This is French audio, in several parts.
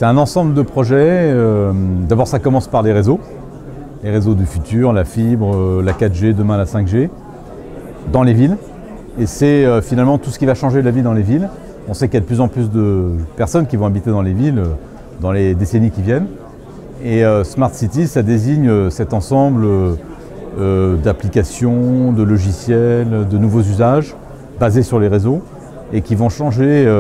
C'est un ensemble de projets. D'abord, ça commence par les réseaux du futur, la fibre, la 4G, demain la 5G, dans les villes. Et c'est finalement tout ce qui va changer la vie dans les villes. On sait qu'il y a de plus en plus de personnes qui vont habiter dans les villes dans les décennies qui viennent. Et Smart City, ça désigne cet ensemble d'applications, de logiciels, de nouveaux usages basés sur les réseaux et qui vont changer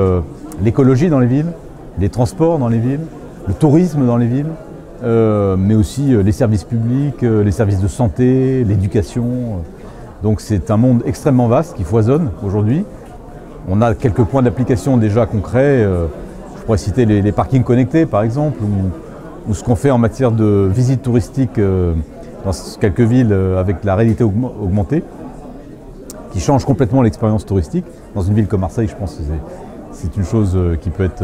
l'écologie dans les villes, les transports dans les villes, le tourisme dans les villes, mais aussi les services publics, les services de santé, l'éducation. Donc c'est un monde extrêmement vaste qui foisonne aujourd'hui. On a quelques points d'application déjà concrets. Je pourrais citer les parkings connectés par exemple, ou ce qu'on fait en matière de visites touristiques dans quelques villes avec la réalité augmentée, qui change complètement l'expérience touristique. Dans une ville comme Marseille, je pense que c'est une chose qui peut être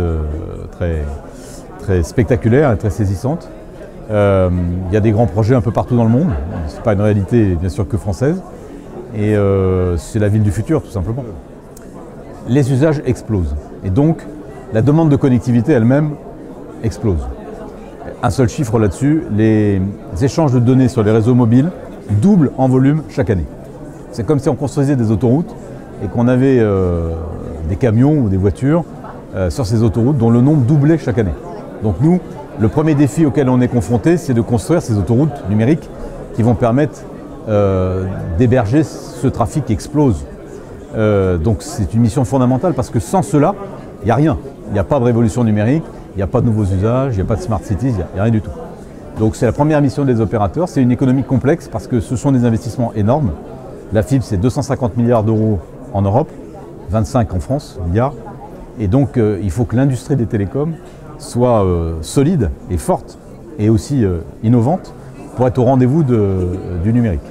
très spectaculaire et très saisissante. Il y a des grands projets un peu partout dans le monde. Ce n'est pas une réalité bien sûr que française. Et c'est la ville du futur tout simplement. Les usages explosent. Et donc la demande de connectivité elle-même explose. Un seul chiffre là-dessus, les échanges de données sur les réseaux mobiles doublent en volume chaque année. C'est comme si on construisait des autoroutes et qu'on avait des camions ou des voitures sur ces autoroutes dont le nombre doublait chaque année. Donc nous, le premier défi auquel on est confronté, c'est de construire ces autoroutes numériques qui vont permettre d'héberger ce trafic qui explose. Donc c'est une mission fondamentale parce que sans cela, il n'y a rien. Il n'y a pas de révolution numérique, il n'y a pas de nouveaux usages, il n'y a pas de smart cities, il n'y a rien du tout. Donc c'est la première mission des opérateurs. C'est une économie complexe parce que ce sont des investissements énormes. La fibre, c'est 250 milliards d'euros en Europe, 25 en France, milliards. Et donc il faut que l'industrie des télécoms soit solide et forte et aussi innovante pour être au rendez-vous du numérique.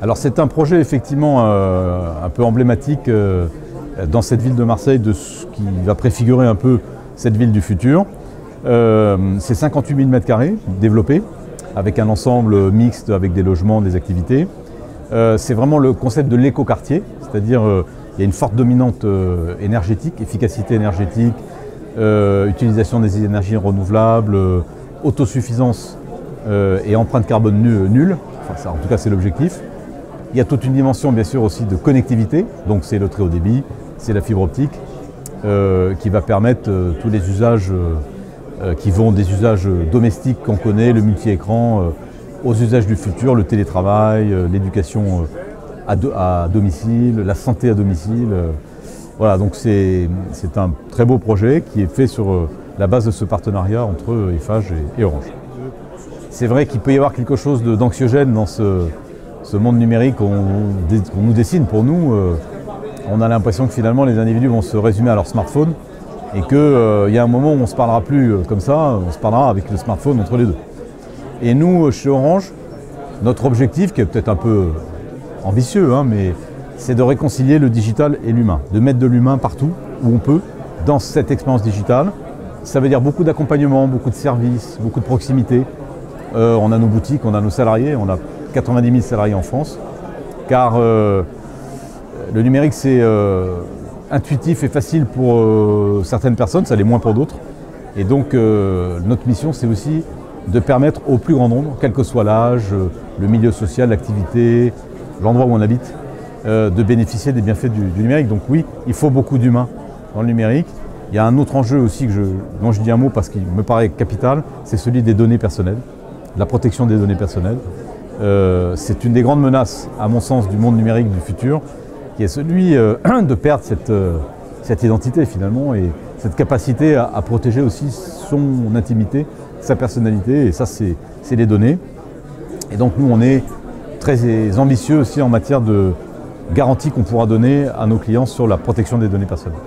Alors c'est un projet effectivement un peu emblématique dans cette ville de Marseille de ce qui va préfigurer un peu cette ville du futur. C'est 58 000 m² développés avec un ensemble mixte avec des logements, des activités. C'est vraiment le concept de l'écoquartier, c'est-à-dire il y a une forte dominante énergétique, efficacité énergétique, utilisation des énergies renouvelables, autosuffisance et empreinte carbone nulle, enfin, ça, en tout cas c'est l'objectif. Il y a toute une dimension bien sûr aussi de connectivité, donc c'est le très haut débit, c'est la fibre optique qui va permettre tous les usages qui vont des usages domestiques qu'on connaît, le multi-écran, aux usages du futur, le télétravail, l'éducation à domicile, la santé à domicile. Voilà, donc c'est un très beau projet qui est fait sur la base de ce partenariat entre Eiffage et Orange. C'est vrai qu'il peut y avoir quelque chose d'anxiogène dans ce monde numérique qu'on nous dessine pour nous. On a l'impression que finalement les individus vont se résumer à leur smartphone et qu'il y a un moment où on ne se parlera plus comme ça, on se parlera avec le smartphone entre les deux. Et nous, chez Orange, notre objectif, qui est peut-être un peu ambitieux, hein, mais c'est de réconcilier le digital et l'humain, de mettre de l'humain partout où on peut dans cette expérience digitale. Ça veut dire beaucoup d'accompagnement, beaucoup de services, beaucoup de proximité. On a nos boutiques, on a nos salariés, on a 90 000 salariés en France, car le numérique c'est intuitif et facile pour certaines personnes, ça l'est moins pour d'autres. Et donc notre mission c'est aussi de permettre au plus grand nombre, quel que soit l'âge, le milieu social, l'activité, l'endroit où on habite, de bénéficier des bienfaits du numérique. Donc oui, il faut beaucoup d'humains dans le numérique. Il y a un autre enjeu aussi dont je dis un mot parce qu'il me paraît capital, c'est celui des données personnelles, la protection des données personnelles. C'est une des grandes menaces, à mon sens, du monde numérique du futur, qui est celui de perdre cette identité finalement et cette capacité à protéger aussi son intimité, sa personnalité, et ça c'est les données. Et donc nous on est très ambitieux aussi en matière de garantie qu'on pourra donner à nos clients sur la protection des données personnelles.